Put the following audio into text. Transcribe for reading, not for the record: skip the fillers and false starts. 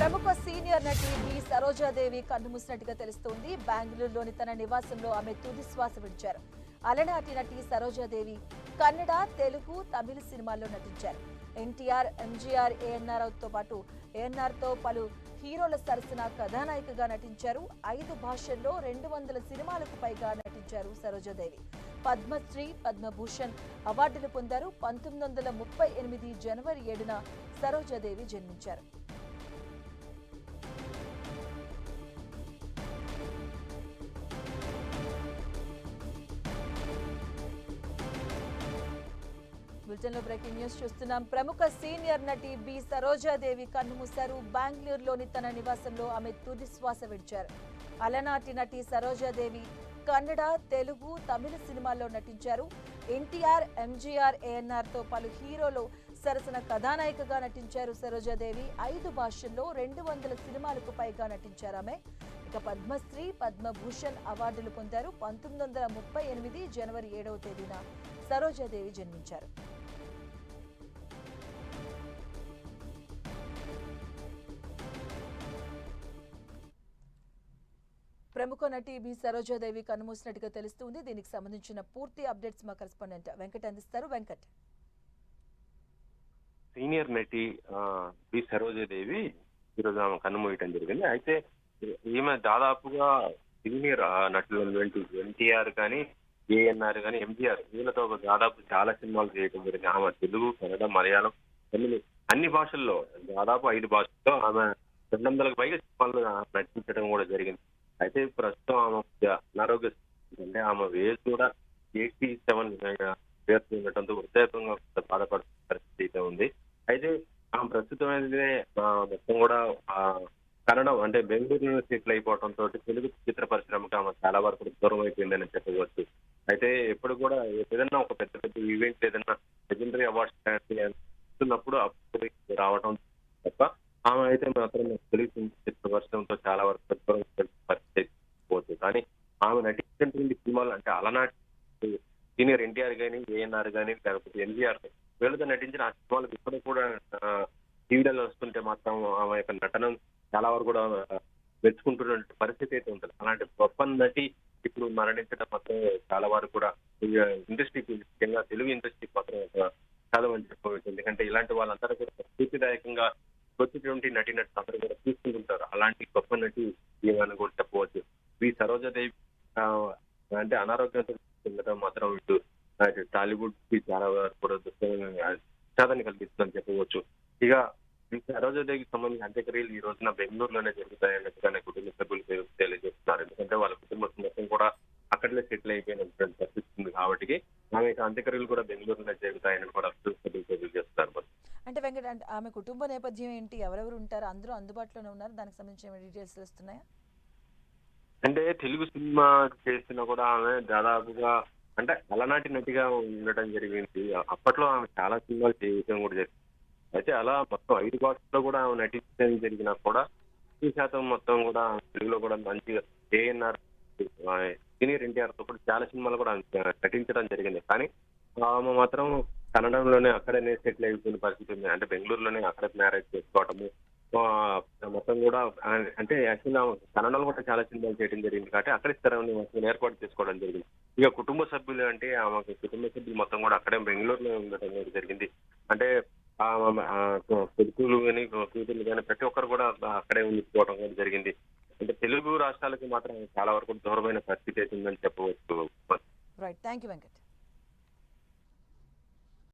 ప్రముఖ సీనియర్ నటి బి సరోజాదేవి కన్నుమూసినట్టుగా తెలుస్తోంది. బెంగళూరులోని తన నివాసంలో ఆమె తుది శ్వాస విడిచారు. అలనాటి నటి సరోజాదేవి కన్నడ, తెలుగు, తమిళ సినిమాల్లో నటించారు. ఎన్టీఆర్, ఎంజీఆర్, ఏఎన్ఆర్ తో పాటు ఏఎన్ఆర్ తో పలు హీరోల సరసన కథానాయికగా నటించారు. 5 భాషల్లో 200 సినిమాలకు పైగా నటించారు సరోజాదేవి. పద్మశ్రీ, పద్మభూషణ్ అవార్డులు పొందారు. 1938 జనవరి 7న సరోజాదేవి జన్మించారు. బులెటిన్లో బ్రేకింగ్ న్యూస్ చూస్తున్నాం. ప్రముఖ సీనియర్ నటి బి సరోజాదేవి కన్నుమూశారు. బెంగళూరులోని తన నివాసంలో ఆమె తుది శ్వాస విడిచారు. అలనాటి నటి సరోజాదేవి కన్నడ, తెలుగు, తమిళ సినిమాల్లో నటించారు. ఎన్టీఆర్, ఎంజీఆర్, ఏఎన్ఆర్ తో పలు హీరోలు సరసన కథానాయికగా నటించారు సరోజాదేవి. 5 భాషల్లో 200 సినిమాలకు పైగా నటించారు ఆమె. ఇక పద్మశ్రీ, పద్మభూషణ్ అవార్డులు పొందారు. 1938 జనవరి 7వ తేదీన సరోజాదేవి జన్మించారు. ప్రముఖ నటి బి సరోజాదేవి కన్నుమూసినట్టుగా తెలుస్తుంది. దీనికి సంబంధించిన పూర్తి అప్డేట్స్ మా కరెస్పాండెంట్ వెంకట్ అందిస్తారు. వెంకట్. సీనియర్ నటి బి సరోజాదేవి ఈరోజు ఆమె కన్నుమూయటం జరిగింది. అయితే ఈమె దాదాపుగా సీనియర్ నటులు ఎన్టీఆర్ కానీ, ఏఎన్ఆర్ కానీ, ఎంజీఆర్ వీళ్ళతో దాదాపు చాలా సినిమాలు చేయడం జరిగింది. ఆమె తెలుగు, కన్నడ, మలయాళం, తమిళ అన్ని భాషల్లో దాదాపు 5 భాషల్లో ఆమె 200కు పైగా సినిమాలు నటించడం కూడా జరిగింది. అయితే ప్రస్తుతం ఆమె అనారోగ్య అంటే ఆమె వేజ్ కూడా 87 పేర్లు ఉండటంతో వృద్ధాప్యంగా బాధపడుతున్న పరిస్థితి అయితే ఉంది. అయితే ఆమె ప్రస్తుతం అయితే మొత్తం కూడా కన్నడం అంటే బెంగళూరు సెటిల్ అయిపోవడంతో తెలుగు చిత్ర పరిశ్రమకు ఆమె చాలా వరకు దూరం అయిపోయిందని చెప్పవచ్చు. అయితే ఎప్పుడు కూడా ఏదైనా ఒక పెద్ద పెద్ద ఈవెంట్ ఏదైనా లెజెండరీ అవార్డ్స్ ఇస్తున్నప్పుడు అప్పుడు రావడం తప్ప ఆమె అయితే మాత్రం తెలుగు చిత్ర పరిశ్రమతో చాలా వరకు దూరం పరిస్థితి పోతుంది. కానీ ఆమె నటించినటువంటి సినిమాలు అంటే అలనాటి సీనియర్ ఎన్టీఆర్ కానీ, ఏఎన్ఆర్ కానీ, లేకపోతే ఎంజీఆర్ వీళ్ళతో నటించిన ఆ సినిమాలకు ఇప్పుడు కూడా టీవీలలో వస్తుంటే మాత్రం ఆమె యొక్క నటన చాలా వరకు కూడా మెచ్చుకుంటున్న పరిస్థితి అయితే ఉంటుంది. అలాంటి గొప్ప నటి ఇప్పుడు మరణించడం మాత్రం చాలా వరకు కూడా ఇండస్ట్రీకి, ముఖ్యంగా తెలుగు ఇండస్ట్రీకి మాత్రం చాలా మంది చెప్పవచ్చు. ఎందుకంటే ఇలాంటి వాళ్ళందరూ కూడా స్ఫూర్తిదాయకంగా వచ్చినటువంటి నటినట్టు అందరూ కూడా తీసుకుంటుంటారు. అలాంటి గొప్ప నటి ఏమని కూడా చెప్పవచ్చు. ఈ సరోజాదేవి అంటే అనారోగ్యంతో చెందడం మాత్రం ఇటు టాలీవుడ్ కి చాలా కూడా విషాదాన్ని కలిగిస్తుందని చెప్పవచ్చు. ఇక ఈ సరోజాదేవికి సంబంధించిన అంత్యక్రియలు ఈ రోజున బెంగళూరులోనే జరుగుతాయన్నట్టుగానే కుటుంబ సభ్యులు తెలియజేస్తున్నారు. ఎందుకంటే వాళ్ళ కుటుంబ మొత్తం కూడా అక్కడనే సెటిల్ అయిపోయినటువంటి పరిస్థితి ఉంది కాబట్టి ఆమె అంత్యక్రియలు కూడా బెంగళూరులోనే జరుగుతాయని కూడా కుటుంబ సభ్యులు తెలియజేస్తున్నారు. అంటే వెంకట, అంటే ఆమె కుటుంబ నేపథ్యం ఏంటి, ఎవరెవరు ఉంటారు, అందరూ అందుబాటులోనే ఉన్నారు, దానికి సంబంధించిన డీటెయిల్స్ తెలుస్తున్నాయా? అంటే తెలుగు సినిమా చేసినా కూడా ఆమె దాదాపుగా అంటే అలనాటి నటిగా ఉండటం జరిగింది. అప్పట్లో ఆమె చాలా సినిమాలు చేయడం కూడా జరిగింది. అయితే అలా మొత్తం 5 భాషల్లో కూడా ఆమె నటించడం జరిగినా కూడా 100% మొత్తం కూడా తెలుగులో కూడా మంచిగా ఏఎన్ఆర్, సీనియర్ ఎన్టీఆర్ తో కూడా చాలా సినిమాలు కూడా నటించడం జరిగింది. కానీ ఆమె మాత్రం కన్నడంలోనే అక్కడనే సెటిల్ అయిపోయిన పరిస్థితి ఉంది. అంటే బెంగళూరులోనే అక్కడ మ్యారేజ్ చేసుకోవటము మొత్తం కూడా అంటే యాక్చువల్గా కన్నడలో కూడా చాలా సినిమాలు చేయడం జరిగింది కాబట్టి అక్కడే స్థిరాన్ని ఏర్పాటు చేసుకోవడం జరిగింది. ఇక కుటుంబ సభ్యులు అంటే ఆమె కుటుంబ సభ్యులు మొత్తం కూడా అక్కడే బెంగళూరులో ఉండటం జరిగింది. అంటే కొడుకులు కానీ, కూతుర్లు కానీ ప్రతి ఒక్కరు కూడా అక్కడే ఉండిపోవడం కూడా జరిగింది. అంటే తెలుగు రాష్ట్రాలకు మాత్రం చాలా వరకు దూరమైన పరిస్థితి అవుతుందని చెప్పవచ్చు. Right, thank you Venkat.